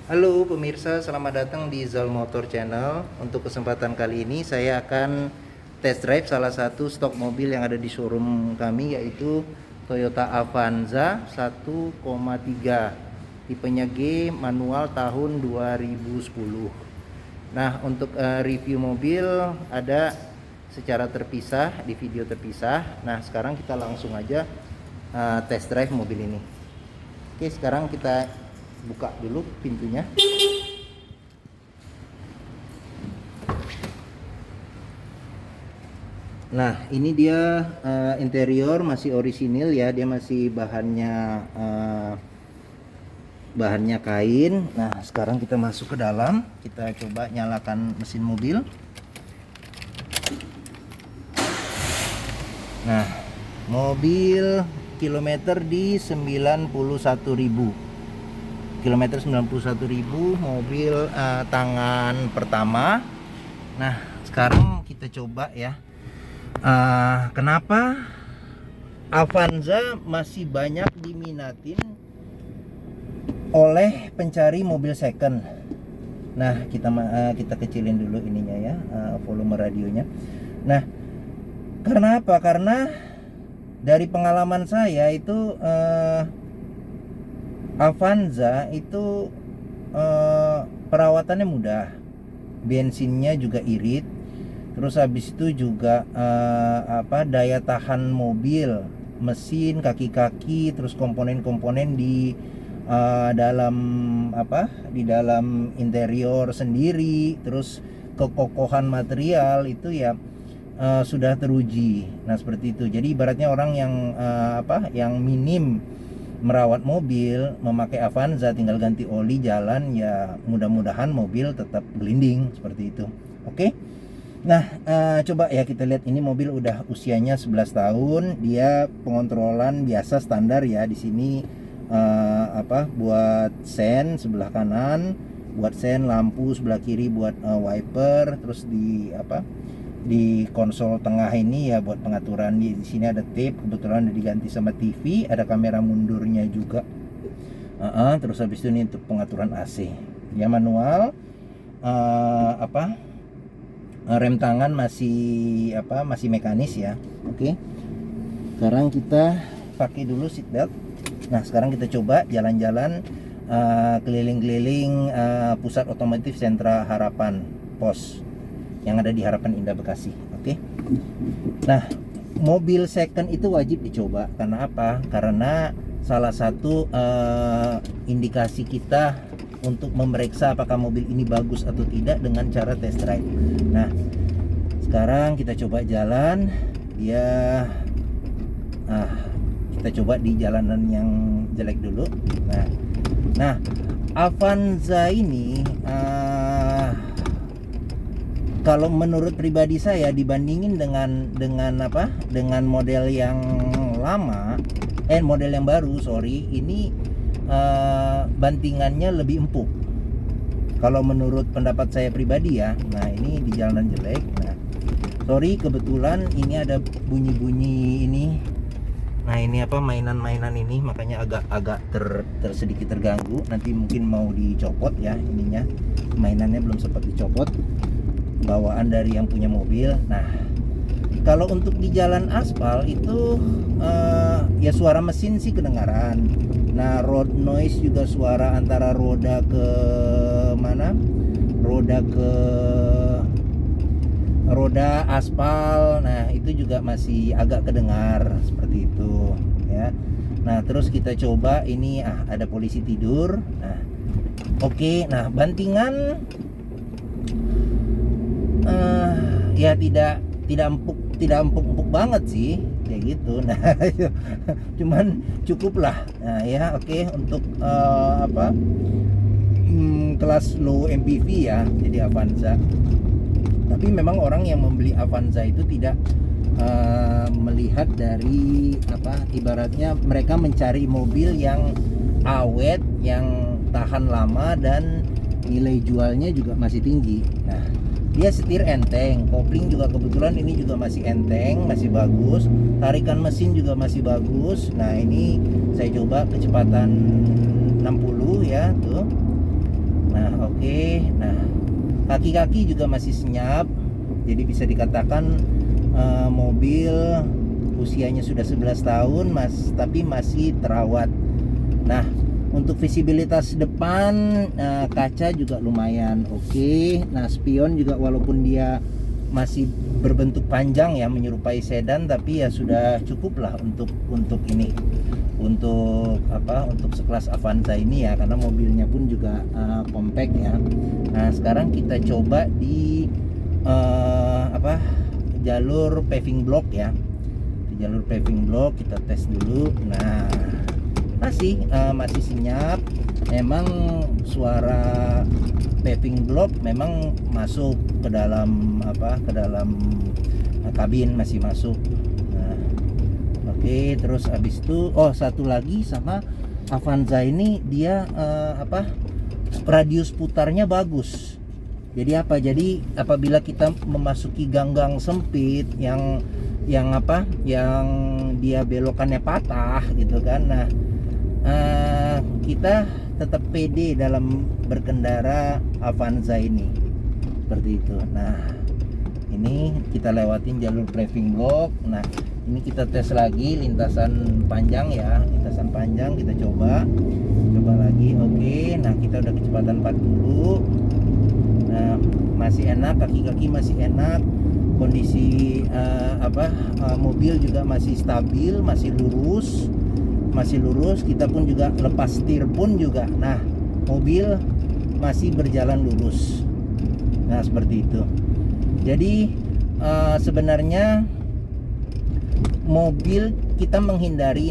Halo pemirsa, selamat datang di Zal Motor Channel. Untuk kesempatan kali ini saya akan test drive salah satu stok mobil yang ada di showroom kami, yaitu Toyota Avanza 1,3 tipenya G, manual tahun 2010. Nah, untuk review mobil ada secara terpisah di video terpisah. Nah, sekarang kita langsung aja test drive mobil ini. Oke, sekarang kita buka dulu pintunya. Nah, ini dia interior masih orisinil ya, dia masih bahannya kain. Nah, sekarang kita masuk ke dalam, kita coba nyalakan mesin mobil. Nah, mobil kilometer di 91.000. Kilometer 91.000, mobil tangan pertama. Nah, sekarang kita coba ya. Kenapa Avanza masih banyak diminatin oleh pencari mobil second? Nah, kita kecilin dulu ininya ya, volume radionya. Nah, karena apa? Karena dari pengalaman saya itu Avanza itu perawatannya mudah, bensinnya juga irit, terus habis itu juga daya tahan mobil, mesin, kaki-kaki, terus komponen-komponen di dalam di dalam interior sendiri, terus kekokohan material itu ya sudah teruji. Nah, seperti itu. Jadi ibaratnya orang yang minim merawat mobil memakai Avanza, tinggal ganti oli, jalan, ya mudah-mudahan mobil tetap gelinding seperti itu. Oke. Nah, coba ya kita lihat, ini mobil udah usianya 11 tahun. Dia pengontrolan biasa standar ya. Di sini buat sen sebelah kanan, buat sen, lampu sebelah kiri buat wiper, terus di konsol tengah ini ya buat pengaturan. Di sini ada tape, kebetulan udah diganti sama TV, ada kamera mundurnya juga. Terus habis itu ini untuk pengaturan AC. Ya manual. Rem tangan masih mekanis ya. Oke. Sekarang kita pakai dulu seat belt. Nah, sekarang kita coba jalan-jalan keliling-keliling pusat otomotif Sentra Harapan Pos yang ada di Harapan Indah Bekasi. Oke. Nah, mobil second itu wajib dicoba. Karena apa? Karena salah satu indikasi kita untuk memeriksa apakah mobil ini bagus atau tidak dengan cara test drive. Nah, sekarang kita coba jalan. Kita coba di jalanan yang jelek dulu. Nah, Avanza ini kalau menurut pribadi saya, dibandingin dengan model yang lama, model yang baru, ini bantingannya lebih empuk. Kalau menurut pendapat saya pribadi ya. Nah, ini di jalanan jelek. Nah, sorry, kebetulan ini ada bunyi-bunyi ini. Nah, ini mainan-mainan ini, makanya agak sedikit terganggu. Nanti mungkin mau dicopot ya ininya. Mainannya belum sempat dicopot, bawaan dari yang punya mobil. Nah, kalau untuk di jalan aspal itu ya suara mesin sih kedengaran. Nah, road noise juga, suara antara roda ke roda aspal, nah itu juga masih agak kedengar seperti itu ya. Nah, terus kita coba ini, ada polisi tidur. Nah, oke. Nah, bantingan ya tidak empuk banget sih kayak gitu. Nah, cuman cukup lah. Nah ya, oke. Untuk kelas low MPV ya, jadi Avanza. Tapi memang orang yang membeli Avanza itu tidak melihat dari ibaratnya mereka mencari mobil yang awet, yang tahan lama, dan nilai jualnya juga masih tinggi. Nah, dia setir enteng, kopling juga kebetulan ini juga masih enteng, masih bagus, tarikan mesin juga masih bagus. Nah, ini saya coba kecepatan 60 ya tuh. Nah, oke. Nah, kaki-kaki juga masih senyap. Jadi bisa dikatakan mobil usianya sudah 11 tahun tapi masih terawat. Nah, untuk visibilitas depan kaca juga lumayan oke. Nah, spion juga walaupun dia masih berbentuk panjang ya, menyerupai sedan, tapi ya sudah cukup lah untuk ini, untuk sekelas Avanza ini ya, karena mobilnya pun juga compact ya. Nah, sekarang kita coba di jalur paving block ya. Di jalur paving block kita tes dulu. Nah, masih senyap. Memang suara paving block memang masuk ke dalam kabin, masih masuk. Nah, oke, terus habis itu satu lagi sama Avanza ini, dia radius putarnya bagus. Jadi apabila kita memasuki gang-gang sempit yang dia belokannya patah gitu kan. Nah, kita tetap pede dalam berkendara Avanza ini, seperti itu. Nah, ini kita lewatin jalur paving block. Nah, ini kita tes lagi lintasan panjang ya, lintasan panjang kita coba lagi. Oke, nah kita udah kecepatan 40. Nah, masih enak, kaki-kaki masih enak, kondisi mobil juga masih stabil, masih lurus. Kita pun juga lepas setir pun juga, nah mobil masih berjalan lurus. Nah, seperti itu. Jadi sebenarnya mobil kita menghindari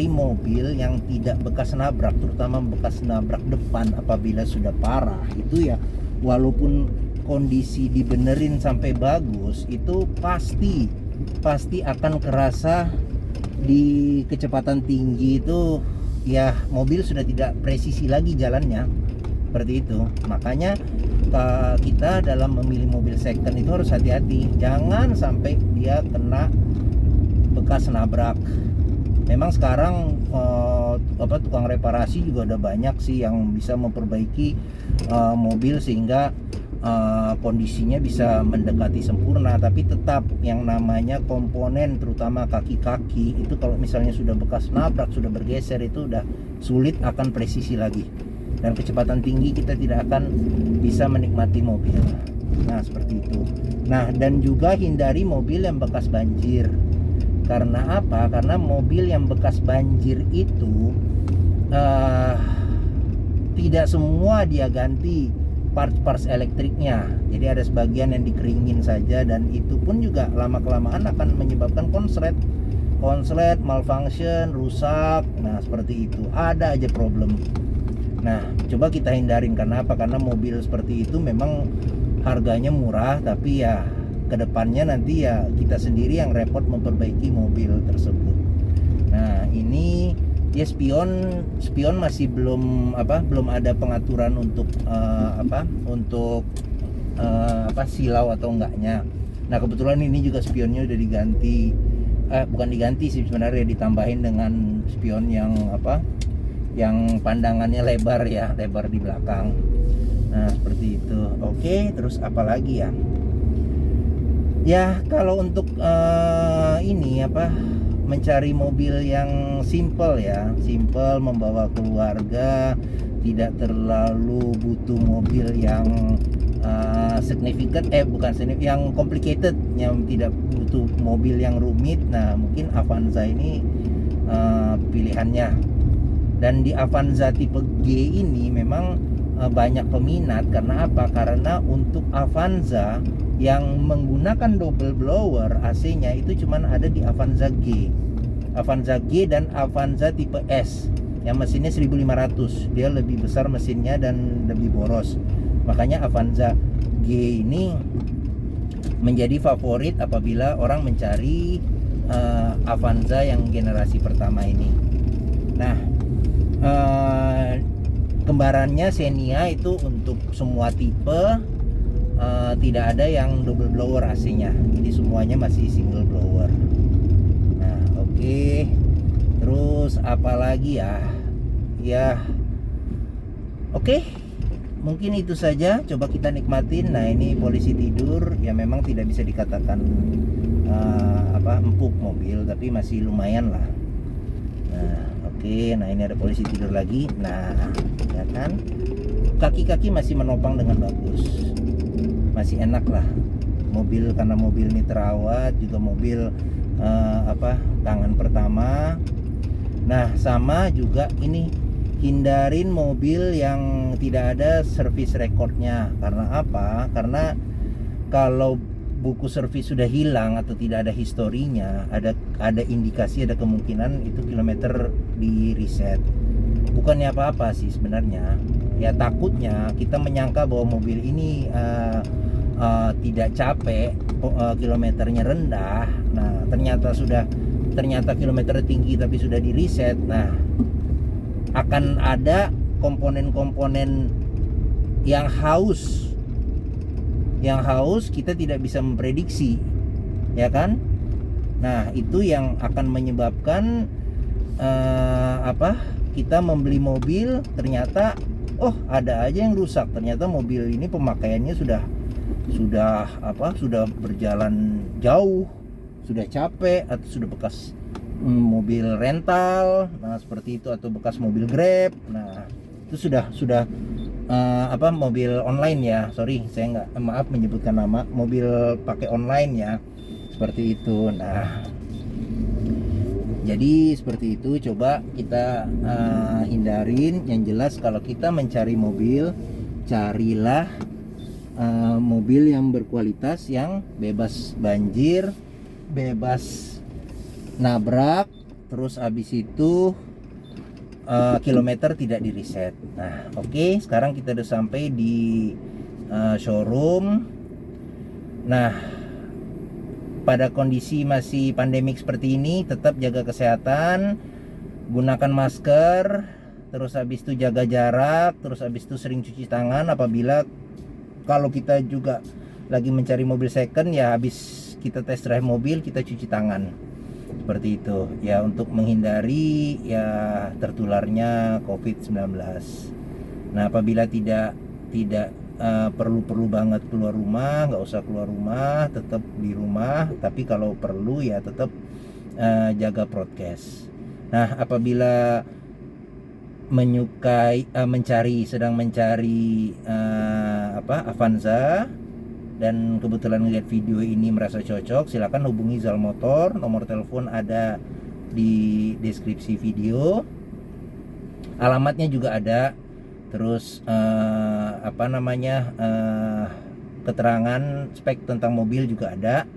mobil yang tidak bekas nabrak, terutama bekas nabrak depan. Apabila sudah parah itu ya, walaupun kondisi dibenerin sampai bagus, itu pasti akan kerasa di kecepatan tinggi itu ya, mobil sudah tidak presisi lagi jalannya, seperti itu. Makanya kita dalam memilih mobil second itu harus hati-hati, jangan sampai dia kena bekas nabrak. Memang sekarang tukang reparasi juga udah banyak sih yang bisa memperbaiki mobil sehingga kondisinya bisa mendekati sempurna. Tapi tetap yang namanya komponen, terutama kaki-kaki itu, kalau misalnya sudah bekas nabrak, sudah bergeser, itu udah sulit akan presisi lagi, dan kecepatan tinggi kita tidak akan bisa menikmati mobil. Nah, seperti itu. Nah, dan juga hindari mobil yang bekas banjir. Karena apa? Karena mobil yang bekas banjir itu tidak semua dia ganti parts elektriknya. Jadi ada sebagian yang dikeringin saja, dan itu pun juga lama-kelamaan akan menyebabkan konslet, malfunction, rusak. Nah, seperti itu. Ada aja problem. Nah, coba kita hindarin. Karena apa? Karena mobil seperti itu memang harganya murah, tapi ya kedepannya nanti ya kita sendiri yang repot memperbaiki mobil tersebut. Nah, ini ya spion masih belum ada pengaturan untuk silau atau enggaknya. Nah, kebetulan ini juga spionnya udah diganti, bukan diganti sih sebenarnya, ditambahin dengan spion yang yang pandangannya lebar ya, lebar di belakang. Nah, seperti itu. Oke, terus apa lagi ya? Ya, kalau untuk mencari mobil yang simple ya, membawa keluarga, tidak terlalu butuh mobil yang yang complicated, yang tidak butuh mobil yang rumit. Nah, mungkin Avanza ini pilihannya. Dan di Avanza tipe G ini memang banyak peminat. Karena apa? Karena untuk Avanza yang menggunakan double blower AC-nya itu cuman ada di Avanza G dan Avanza tipe S yang mesinnya 1500. Dia lebih besar mesinnya dan lebih boros. Makanya Avanza G ini menjadi favorit apabila orang mencari Avanza yang generasi pertama ini. Nah, kembarannya Xenia itu untuk semua tipe, tidak ada yang double blower AC-nya. Jadi semuanya masih single blower. Nah, oke. Terus apa lagi ya? Ya, oke. mungkin itu saja, coba kita nikmatin. Nah, ini polisi tidur, ya memang tidak bisa dikatakan empuk mobil, tapi masih lumayan lah. Nah, oke, nah ini ada polisi tidur lagi. Nah, ya kan, kaki-kaki masih menopang dengan bagus, masih enak lah mobil, karena mobil ini terawat, juga mobil tangan pertama. Nah, sama juga ini, hindarin mobil yang tidak ada service recordnya. Karena apa? Karena kalau buku servis sudah hilang atau tidak ada historinya, ada indikasi, ada kemungkinan itu kilometer di reset. Bukannya apa-apa sih sebenarnya, ya takutnya kita menyangka bahwa mobil ini tidak capek, kilometernya rendah. Nah, ternyata kilometer tinggi tapi sudah di reset. Nah, akan ada komponen-komponen yang haus kita tidak bisa memprediksi, ya kan? Nah, itu yang akan menyebabkan kita membeli mobil, ternyata ada aja yang rusak. Ternyata mobil ini pemakaiannya sudah berjalan jauh, sudah capek, atau sudah bekas mobil rental, nah seperti itu, atau bekas mobil Grab. Nah, itu sudah mobil online ya, sorry saya maaf menyebutkan nama, mobil pakai online ya, seperti itu. Nah, jadi seperti itu, coba kita hindarin. Yang jelas kalau kita mencari mobil, carilah mobil yang berkualitas, yang bebas banjir, bebas nabrak, terus habis itu kilometer tidak di reset. Nah, oke, sekarang kita udah sampai di showroom. Nah, pada kondisi masih pandemik seperti ini, tetap jaga kesehatan, gunakan masker, terus habis itu jaga jarak, terus habis itu sering cuci tangan. Apabila kalau kita juga lagi mencari mobil second, ya habis kita test drive mobil, kita cuci tangan, seperti itu ya, untuk menghindari ya tertularnya COVID-19. Nah, apabila tidak perlu banget keluar rumah, nggak usah keluar rumah, tetap di rumah. Tapi kalau perlu ya tetap jaga prokes. Nah, apabila sedang mencari Avanza dan kebetulan ngeliat video ini merasa cocok, silakan hubungi Zal Motor. Nomor telepon ada di deskripsi video, alamatnya juga ada. Terus keterangan spek tentang mobil juga ada,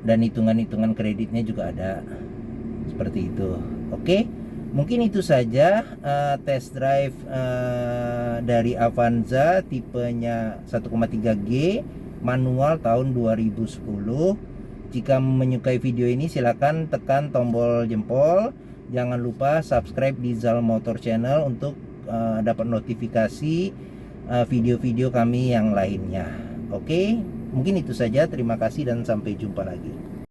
dan hitungan kreditnya juga ada, seperti itu. Oke, mungkin itu saja test drive dari Avanza tipenya 1,3G manual tahun 2010. Jika menyukai video ini, silakan tekan tombol jempol. Jangan lupa subscribe di Zal Motor Channel untuk dapat notifikasi video-video kami yang lainnya. Oke, mungkin itu saja. Terima kasih dan sampai jumpa lagi.